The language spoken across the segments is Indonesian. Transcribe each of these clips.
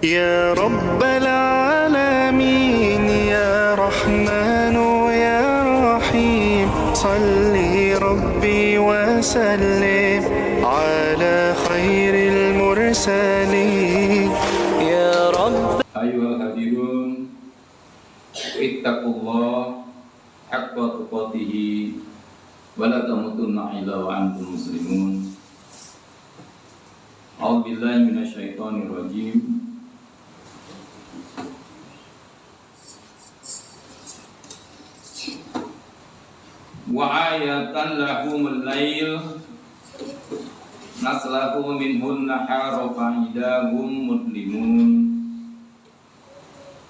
يا رب العالمين يا رحمن يا رحيم صل ربي وسلم على خير المرسلين يا رب. Ayuhal hadirun, ittaqullah haqqa tuqatih wa la tamutunna illa wa antum muslimun. A'udzu billahi minasyaitonir rajim. Wa ayatan lahumul lail naslahu minhun nahara fa'idahum mudlimun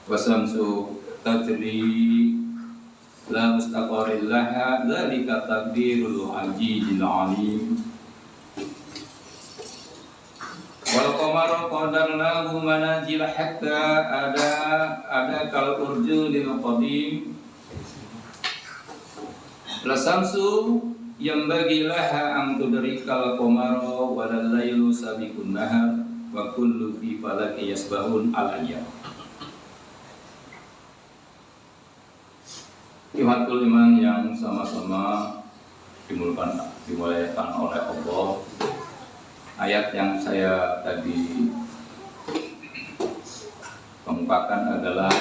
wasamsu tajri la mustaqarril laha dzalika taqdirul azizil alim wal qamara qadarnahu manazil hatta ada kal urjunil qadim la samsu yanbaghi laha an tudrikal qamara wal lailu sabiqun nahar wa kullu fi falaki yasbahun al-ayyam. Ikhwatul iman yang sama-sama dimuliakan oleh Allah. Ayat yang saya tadi kemukakan adalah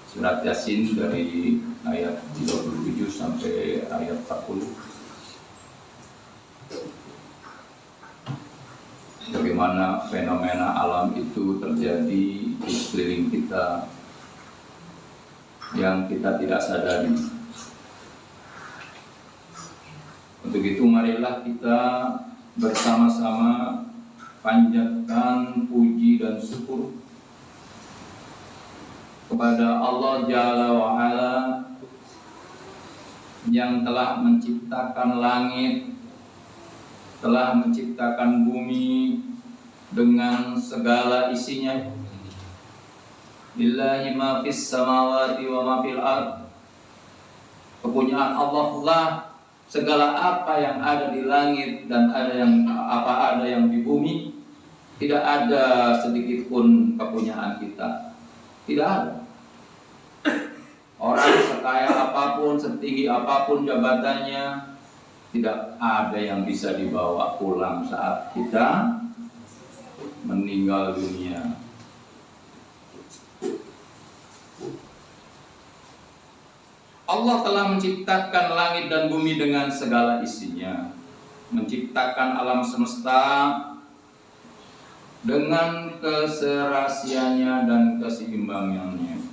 surat Yasin dari ayat 37 sampai ayat 40. Bagaimana fenomena alam itu terjadi di sekeliling kita yang kita tidak sadari. Untuk itu marilah kita bersama-sama panjatkan puji dan syukur kepada Allah Jalla wa'ala yang telah menciptakan langit, telah menciptakan bumi dengan segala isinya. Lillahi ma fis samawati wa ma fil ard. Kepunyaan Allah lah segala apa yang ada di langit dan ada yang di bumi. Tidak ada sedikit pun kepunyaan kita. Tidak ada. Orang sekaya apapun, setinggi apapun jabatannya, tidak ada yang bisa dibawa pulang saat kita meninggal dunia. Allah telah menciptakan langit dan bumi dengan segala isinya, menciptakan alam semesta dengan keserasiannya dan keseimbangannya.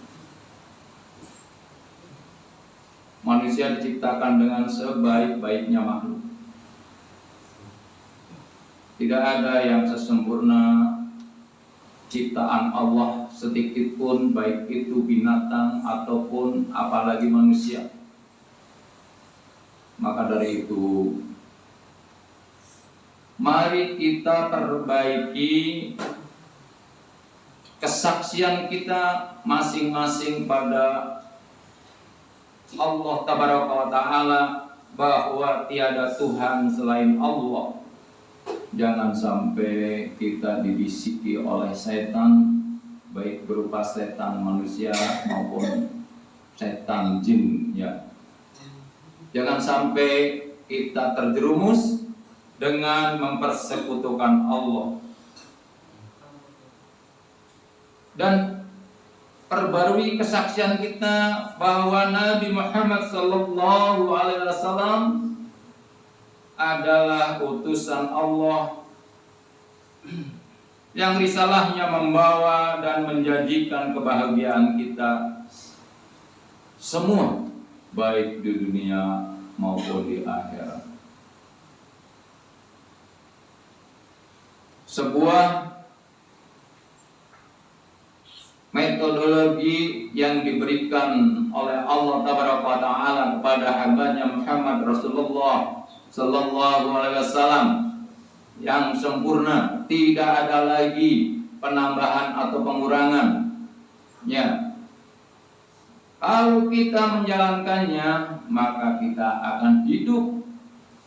Manusia diciptakan dengan sebaik-baiknya makhluk. Tidak ada yang sesempurna ciptaan Allah sedikit pun, baik itu binatang ataupun apalagi manusia. Maka dari itu, mari kita perbaiki kesaksian kita masing-masing pada Allah Tabaraka wa Ta'ala bahwa tiada Tuhan selain Allah. Jangan sampai kita dibisiki oleh setan, baik berupa setan manusia maupun setan jin, ya. Jangan sampai kita terjerumus dengan mempersekutukan Allah. Dan perbarui kesaksian kita bahwa Nabi Muhammad sallallahu alaihi wasallam adalah utusan Allah yang risalahnya membawa dan menjanjikan kebahagiaan kita semua, baik di dunia maupun di akhirat. Sebuah metodologi yang diberikan oleh Allah Taala kepada hambanya Muhammad Rasulullah Sallallahu Alaihi Wasallam yang sempurna, tidak ada lagi penambahan atau pengurangan. Ya, kalau kita menjalankannya, maka kita akan hidup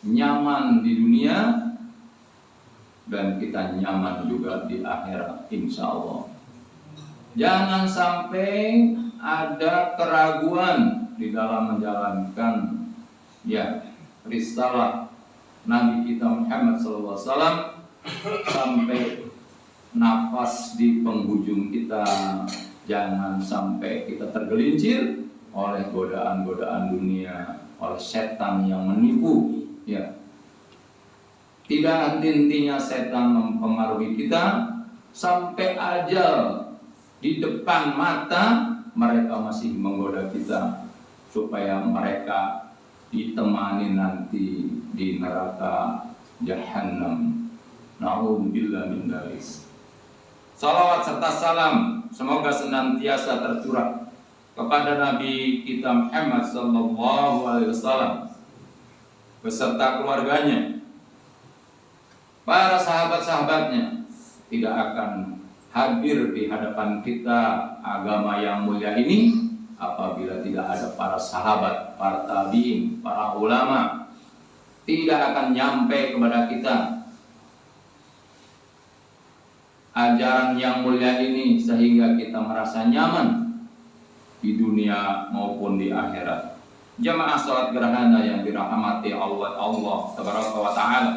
nyaman di dunia dan kita nyaman juga di akhirat insya Allah. Jangan sampai ada keraguan di dalam menjalankan risalah Nabi kita Muhammad SAW sampai nafas di penghujung kita. Jangan sampai kita tergelincir oleh godaan-godaan dunia, oleh setan yang menipu. Tidak henti-hentinya setan mempengaruhi kita sampai ajal di depan mata mereka masih menggoda kita supaya mereka ditemani nanti di neraka Jahannam. Na'udzubillah min dzalik. Salawat serta salam semoga senantiasa tercurah kepada Nabi kita Muhammad sallallahu alaihi wasallam beserta keluarganya, para sahabat-sahabatnya. Tidak akan hadir di hadapan kita agama yang mulia ini apabila tidak ada para sahabat, para tabi'in, para ulama. Tidak akan nyampe kepada kita ajaran yang mulia ini sehingga kita merasa nyaman di dunia maupun di akhirat. Jamaah salat gerhana yang dirahmati Allah Tabaraka wa Ta'ala,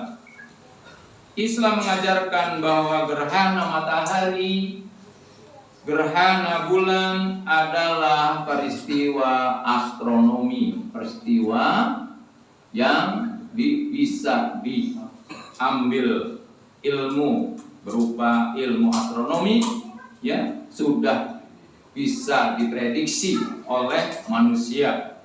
Islam mengajarkan bahwa gerhana matahari, gerhana bulan adalah peristiwa astronomi, peristiwa yang bisa diambil ilmu berupa ilmu astronomi, sudah bisa diprediksi oleh manusia,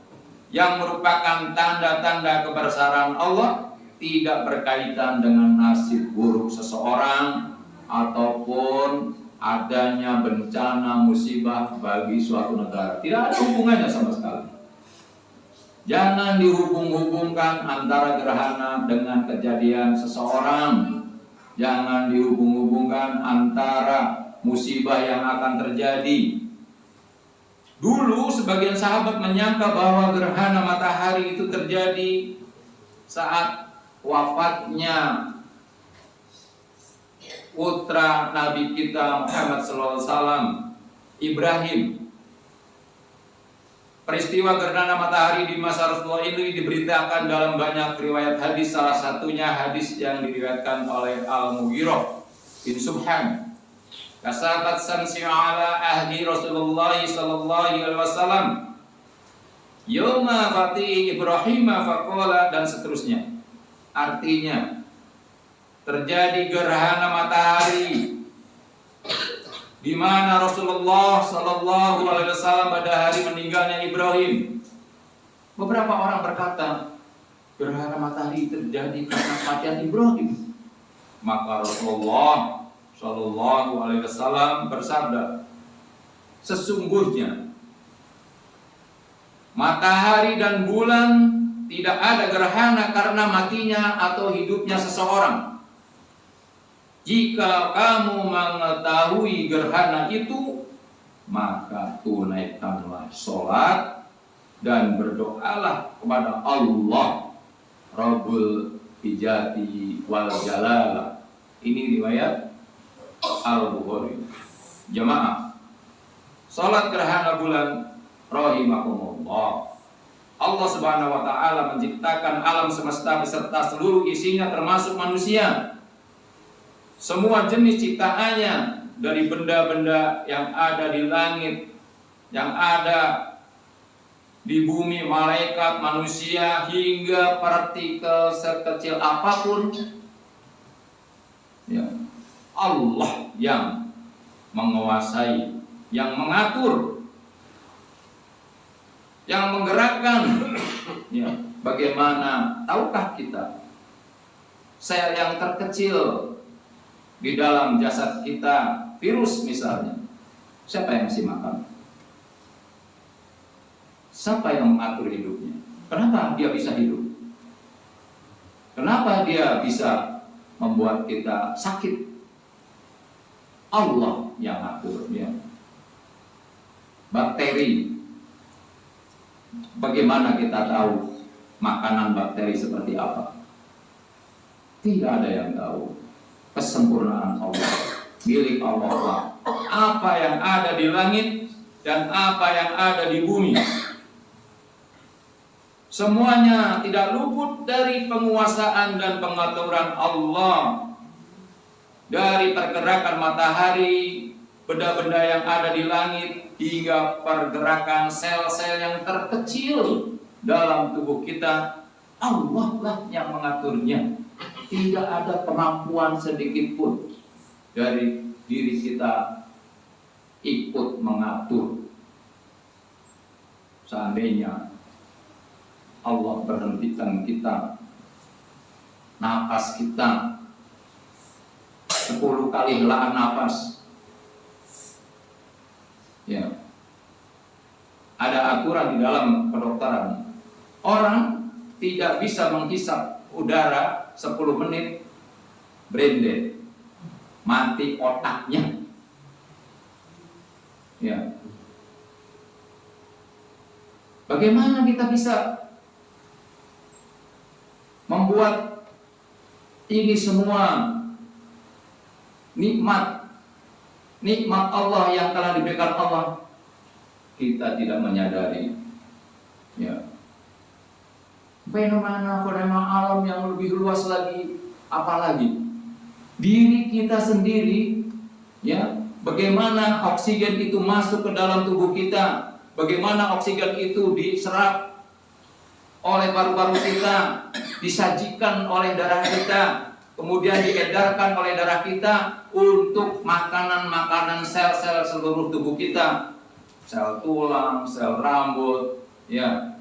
yang merupakan tanda-tanda kebesaran Allah, tidak berkaitan dengan nasib buruk seseorang ataupun adanya bencana musibah bagi suatu negara. Tidak ada hubungannya sama sekali. Jangan dihubung-hubungkan antara gerhana dengan kejadian seseorang. Jangan dihubung-hubungkan antara musibah yang akan terjadi. Dulu sebagian sahabat menyangka bahwa gerhana matahari itu terjadi saat wafatnya putra Nabi kita Muhammad SAW, Ibrahim. Peristiwa gerhana matahari di masa Rasulullah ini diberitakan dalam banyak riwayat hadis. Salah satunya hadis yang diriwayatkan oleh Al-Mughirah bin Subhan. Kasabat samsi ala ahdi Rasulullah sallallahu alaihi wasallam yauma fati Ibrahim faqala, dan seterusnya. Artinya terjadi gerhana matahari di mana Rasulullah sallallahu alaihi wasallam pada hari meninggalnya Ibrahim. Beberapa orang berkata, gerhana matahari terjadi karena kematian Ibrahim. Maka Rasulullah sallallahu alaihi wasallam bersabda, sesungguhnya matahari dan bulan tidak ada gerhana karena matinya atau hidupnya seseorang. Jika kamu mengetahui gerhana itu, maka tunaikanlah sholat dan berdoalah kepada Allah Rabbul Ijati wal Jalalah. Ini riwayat Al-Bukhari. Jamaah, sholat gerhana bulan rahimakumullah. Allah Subhanahu wa Ta'ala menciptakan alam semesta beserta seluruh isinya termasuk manusia. Semua jenis ciptaannya, dari benda-benda yang ada di langit, yang ada di bumi, malaikat, manusia, hingga partikel sekecil apapun, Allah yang menguasai, yang mengatur, yang menggerakkan. Bagaimana tahukah kita sel yang terkecil di dalam jasad kita, virus misalnya, siapa yang ngasih makan? Siapa yang mengatur hidupnya? Kenapa dia bisa hidup? Kenapa dia bisa membuat kita sakit? Allah yang aturnya. Bakteri, bagaimana kita tahu makanan bakteri seperti apa? Tidak ada yang tahu. kesempurnaan Allah, milik Allah. Apa yang ada di langit dan apa yang ada di bumi, semuanya tidak luput dari penguasaan dan pengaturan Allah. Dari pergerakan matahari, benda-benda yang ada di langit, hingga pergerakan sel-sel yang terkecil dalam tubuh kita, Allah lah yang mengaturnya. Tidak ada kemampuan sedikit pun dari diri kita ikut mengatur. Seandainya Allah berhentikan kita, napas kita 10 kali helaan napas, ya, ada aturan di dalam kedokteran. Orang tidak bisa menghisap udara 10 menit, brain dead, mati otaknya. Ya. Bagaimana kita bisa membuat ini semua nikmat Allah yang telah diberikan Allah, kita tidak menyadari. Ya. Fenomena alam yang lebih luas lagi, apalagi diri kita sendiri, ya, bagaimana oksigen itu masuk ke dalam tubuh kita, bagaimana oksigen itu diserap oleh paru-paru kita, disajikan oleh darah kita, kemudian diedarkan oleh darah kita untuk makanan-makanan sel-sel seluruh tubuh kita, sel tulang, sel rambut, ya,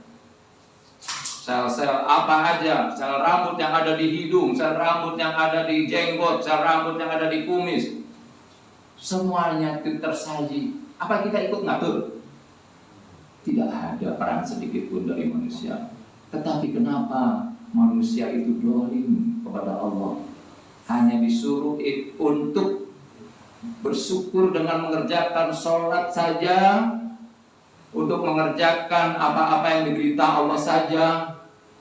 sel-sel apa aja, sel rambut yang ada di hidung, sel rambut yang ada di jenggot, sel rambut yang ada di kumis, semuanya tersaji. Apa kita ikut ngatur? Tidak ada peran sedikit pun dari manusia. Tetapi kenapa manusia itu dolim kepada Allah? Hanya disuruh untuk bersyukur dengan mengerjakan sholat saja, untuk mengerjakan apa-apa yang diberita Allah saja,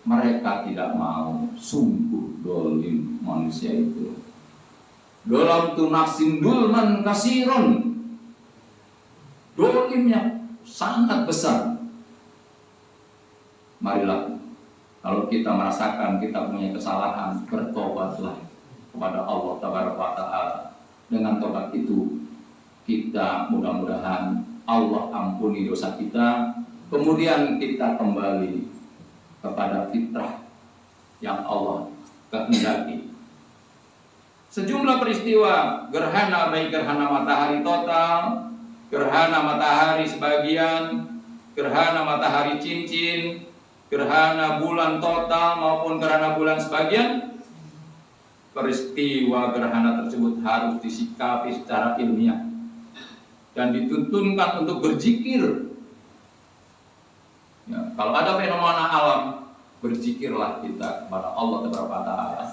mereka tidak mau. Sungguh dolim manusia itu. Dalam tu nafsin dulman kasiron, dolimnya sangat besar. Marilah, kalau kita merasakan kita punya kesalahan, bertobatlah kepada Allah Taala. Dengan tobat itu, kita mudah-mudahan Allah ampuni dosa kita, kemudian kita kembali kepada fitrah yang Allah kehendaki. Sejumlah peristiwa gerhana, baik gerhana matahari total, gerhana matahari sebagian, gerhana matahari cincin, gerhana bulan total maupun gerhana bulan sebagian, peristiwa gerhana tersebut harus disikapi secara ilmiah dan dituntunkan untuk berzikir. Ya, kalau ada fenomena alam, berzikirlah kita kepada Allah Taala.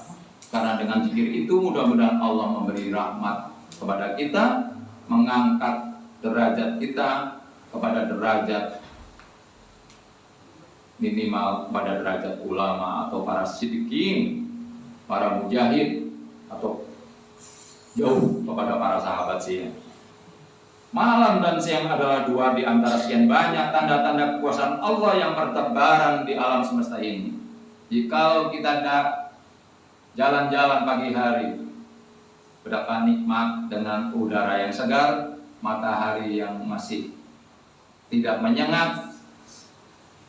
Karena dengan zikir itu mudah-mudahan Allah memberi rahmat kepada kita, mengangkat derajat kita kepada derajat minimal, pada derajat ulama atau para siddiqin, para mujahid, atau jauh kepada para sahabat siang. Malam dan siang adalah dua di antara sekian banyak tanda-tanda kekuasaan Allah yang bertebaran di alam semesta ini. Jika kita jalan-jalan pagi hari, betapa nikmat dengan udara yang segar, matahari yang masih tidak menyengat,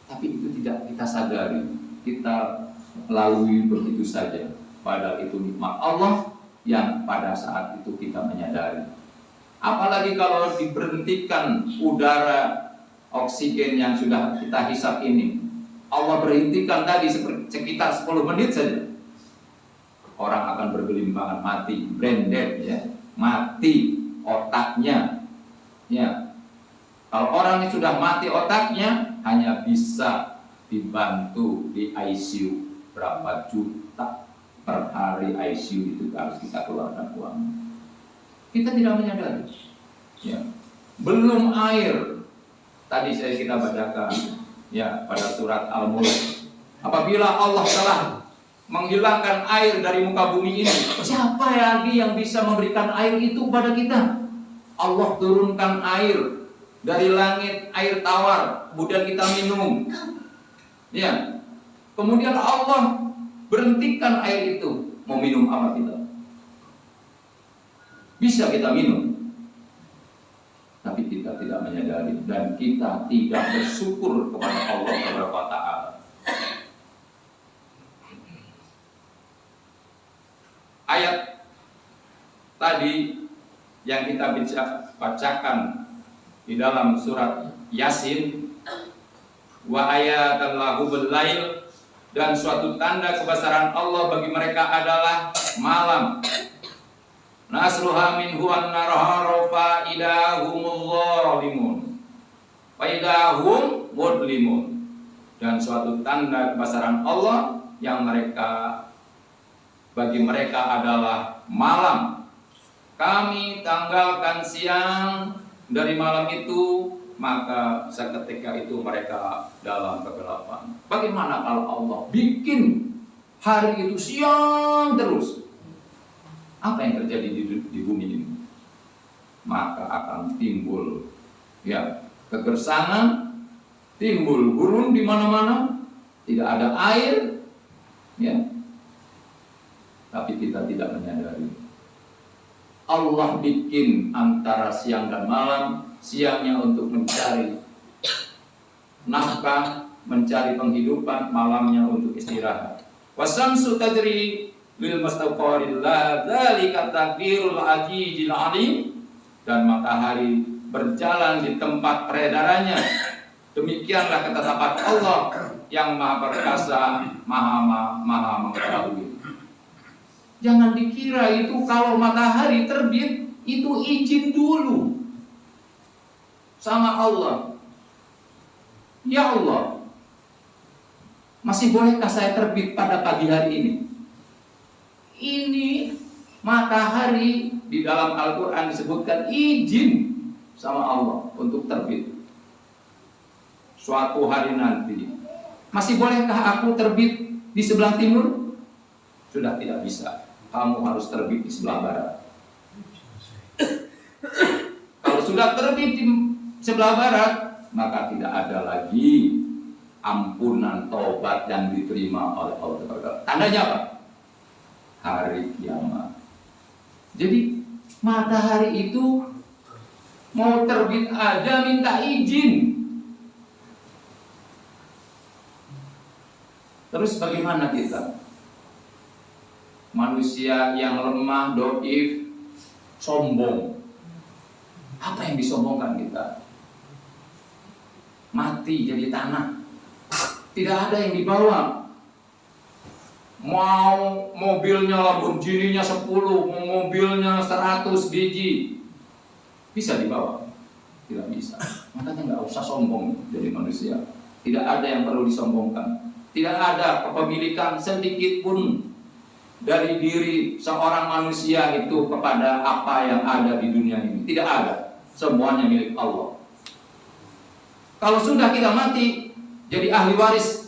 tapi itu tidak kita sadari, kita lalui begitu saja. Padahal itu nikmat Allah yang pada saat itu kita menyadari. Apalagi kalau diberhentikan udara oksigen yang sudah kita hisap ini, Allah berhentikan tadi sekitar 10 menit saja, orang akan bergelimpangan, mati, brain dead, ya, mati otaknya. Ya, kalau orang ini sudah mati otaknya, hanya bisa dibantu di ICU. Berapa juta per hari ICU itu harus kita keluarkan uang. Kita tidak menyadari. Ya, belum air. Tadi kita bacakan, ya, pada surat Al-Mulk. Apabila Allah telah menghilangkan air dari muka bumi ini. Siapa lagi yang bisa memberikan air itu kepada kita? Allah turunkan air dari langit, air tawar, kemudian kita minum. Ya. Kemudian Allah berhentikan air itu. Mau minum apa kita? Bisa kita minum, tapi kita tidak menyadari dan kita tidak bersyukur kepada Allah Taala. Ayat tadi yang kita bacakan di dalam surat Yasin, wa ayatan lahu bil-lail, dan suatu tanda kebesaran Allah bagi mereka adalah malam. Nasruha minhu an-narhara fa idahumul zalimun fa idahum mudlimun. Dan suatu tanda kebesaran Allah yang bagi mereka adalah malam. Kami tanggalkan siang dari malam itu, maka seketika itu mereka dalam kegelapan. Bagaimana kalau Allah bikin hari itu siang terus? Apa yang terjadi di bumi ini? Maka akan timbul kegersangan, timbul gurun di mana-mana, tidak ada air, tapi kita tidak menyadari. Allah bikin antara siang dan malam, siangnya untuk mencari nafkah, mencari penghidupan, malamnya untuk istirahat. Wasamsu tajri lil mustaqarillah dzalika taqdirul ajijil alim. Dan matahari berjalan di tempat peredarannya, demikianlah ketetapan Allah yang maha perkasa, maha mengetahui. Jangan dikira itu kalau matahari terbit itu izin dulu sama Allah. Ya Allah, masih bolehkah saya terbit pada pagi hari ini? Ini matahari di dalam Al-Quran disebutkan izin sama Allah untuk terbit. Suatu hari nanti, masih bolehkah aku terbit di sebelah timur? Sudah tidak bisa. Kamu harus terbit di sebelah barat. Kalau sudah terbit di sebelah barat, maka tidak ada lagi ampunan taubat yang diterima oleh Allah. Tandanya apa? Hari kiamat. Jadi matahari itu mau terbit aja minta izin. Terus bagaimana kita? Manusia yang lemah, doif, sombong. Apa yang disombongkan kita? Mati jadi tanah. Tidak ada yang dibawa. Mau mobilnya Lamborghini-nya 10, mau mobilnya 100 biji, bisa dibawa? Tidak bisa. Makanya nggak usah sombong jadi manusia. Tidak ada yang perlu disombongkan. Tidak ada kepemilikan sedikit pun dari diri seorang manusia itu kepada apa yang ada di dunia ini. Tidak ada. Semuanya milik Allah. Kalau sudah kita mati, jadi ahli waris.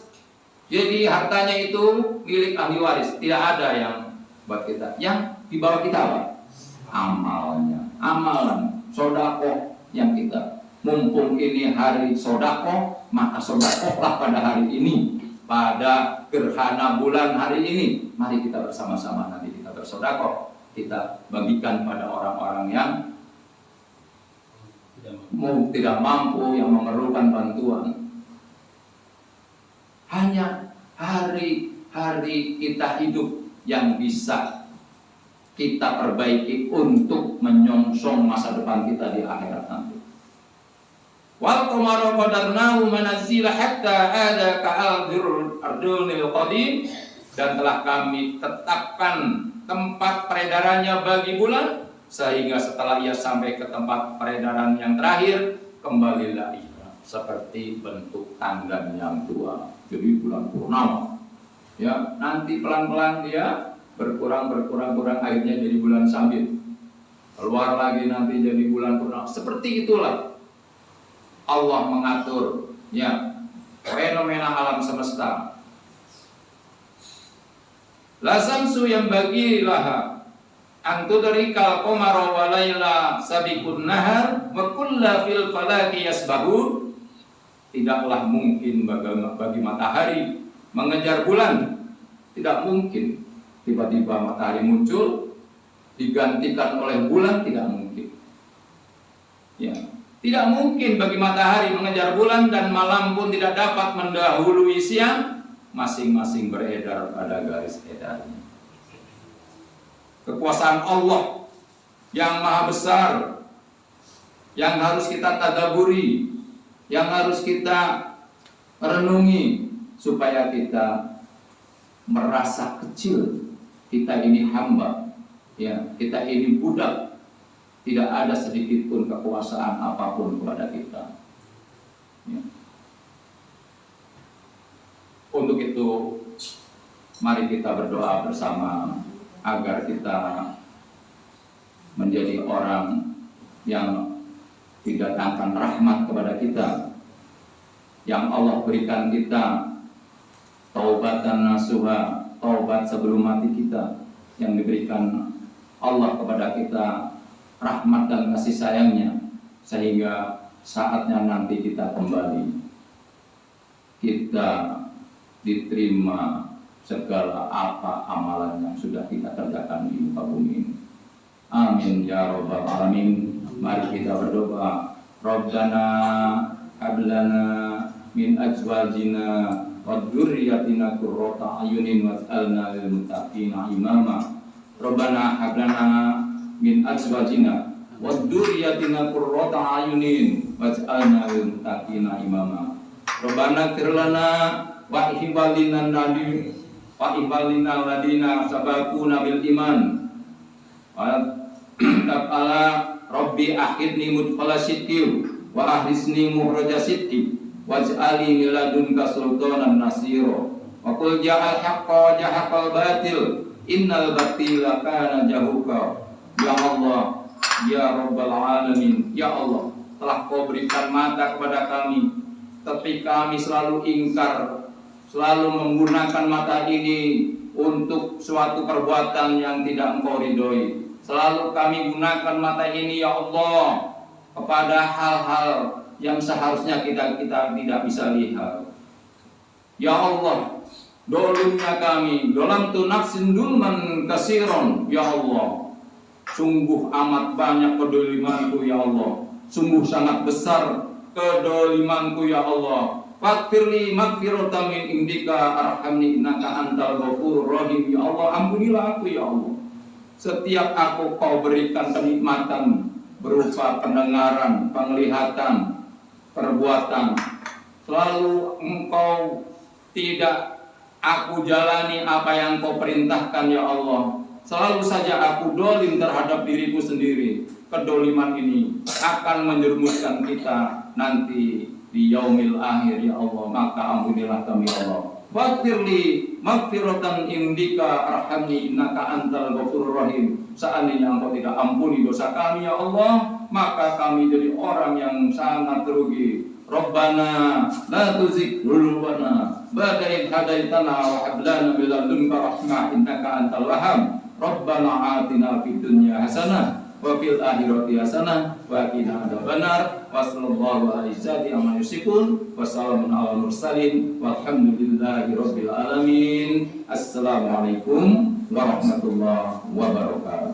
Jadi hartanya itu milik ahli waris. Tidak ada yang buat kita. Yang dibawa kita apa? Amalnya. Amalan. Sodakoh yang kita. Mumpung ini hari sodakoh, maka sodakohlah pada hari ini. Pada gerhana bulan hari ini. Mari kita bersama-sama nanti kita bersodakoh. Kita bagikan pada orang-orang yang tidak mampu, yang memerlukan bantuan. Hanya hari-hari kita hidup yang bisa kita perbaiki untuk menyongsong masa depan kita di akhirat nanti. Wal qamara qadarnahu manazila hatta ada ka'al-ardunil qadim, dan telah kami tetapkan tempat peredarannya bagi bulan sehingga setelah ia sampai ke tempat peredaran yang terakhir, kembalilah ia seperti bentuk tandan yang tua. Jadi bulan purnama. Ya, nanti pelan-pelan dia berkurang akhirnya jadi bulan sabit. Keluar lagi nanti jadi bulan purnama. Seperti itulah Allah mengatur fenomena alam semesta. La samsu yang bagi laha antudrikal qamara wa laila sabiqun nahar wa kulla fil falaki yasbahun. Tidaklah mungkin bagi matahari mengejar bulan. Tidak mungkin tiba-tiba matahari muncul digantikan oleh bulan, tidak mungkin. Ya, tidak mungkin bagi matahari mengejar bulan dan malam pun tidak dapat mendahului siang. Masing-masing beredar pada garis edarnya. Kekuasaan Allah yang maha besar, yang harus kita tadaburi, yang harus kita renungi, supaya kita merasa kecil. Kita ini hamba, ya, kita ini budak. Tidak ada sedikit pun kekuasaan apapun kepada kita. Ya. Untuk itu, mari kita berdoa bersama agar kita menjadi orang yang didatangkan rahmat kepada kita, yang Allah berikan kita taubatan nasuha, taubat sebelum mati kita, yang diberikan Allah kepada kita rahmat dan kasih sayangnya, sehingga saatnya nanti kita kembali, kita diterima segala apa amalan yang sudah kita kerjakan di muka bumi ini. Amin ya rabbal alamin. Mari kita berdoa. Rabbana hablana min azwajina wa dzurriyyatina qurrata ayunin waj'alna lil muttaqina imama. Rabbana hablana min azwajina wa dzurriyyatina qurrata ayunin waj'alna lil muttaqina imama. Rabbana ighfir lana wa ihbalina nadi wa ihbalina ladina sabaquna bil iman wa ta'ala rabbi akhidni mudkhala sidqi wa ahrisni mukhraja sidqi waj'alni min ladunka sultanan nasira wa qul ja'al haqqa wa jahaqal batil innal batila kana jahuqa. Ya Allah, ya rabbal alamin, ya Allah, telah kau berikan mata kepada kami, tapi kami selalu ingkar, selalu menggunakan mata ini untuk suatu perbuatan yang tidak Engkau ridhoi. Selalu kami gunakan mata ini, ya Allah, kepada hal-hal yang seharusnya kita tidak bisa lihat. Ya Allah, dolimnya kami, dolamtu nafsin dulman kasiron, ya Allah. Sungguh amat banyak kedolimanku, ya Allah. Sungguh sangat besar kedolimanku, ya Allah. Faghfirli maghfiratan min indika arhamni innaka antal ghafurur rahim. Ya Allah, ampunilah aku, ya Allah. Setiap aku kau berikan kenikmatan berupa pendengaran, penglihatan, perbuatan, selalu engkau tidak aku jalani apa yang kau perintahkan, ya Allah. Selalu saja aku dolim terhadap diriku sendiri. Kedoliman ini akan menjerumuskan kita nanti di yaumil akhir, ya Allah. Maka ampunilah kami, ya Allah. Faghfirli maghfiratan indika arhamni innaka antal ghafurur rahim. Seandainya engkau tidak ampuni dosa kami, ya Allah, maka kami jadi orang yang sangat rugi. Rabbana la tuzigh qulubana ba'da idh hadaitana wa hab lana min ladunka rahmah innaka antal wahhab. Rabbana atina fid dunya hasanah wa fil akhirati hasanah wa qina adzabannar. Wa sallallahu alaihi wasallam yusifun wa salamun alal mursalin walhamdulillahi rabbil alamin. Assalamualaikum warahmatullahi wabarakatuh.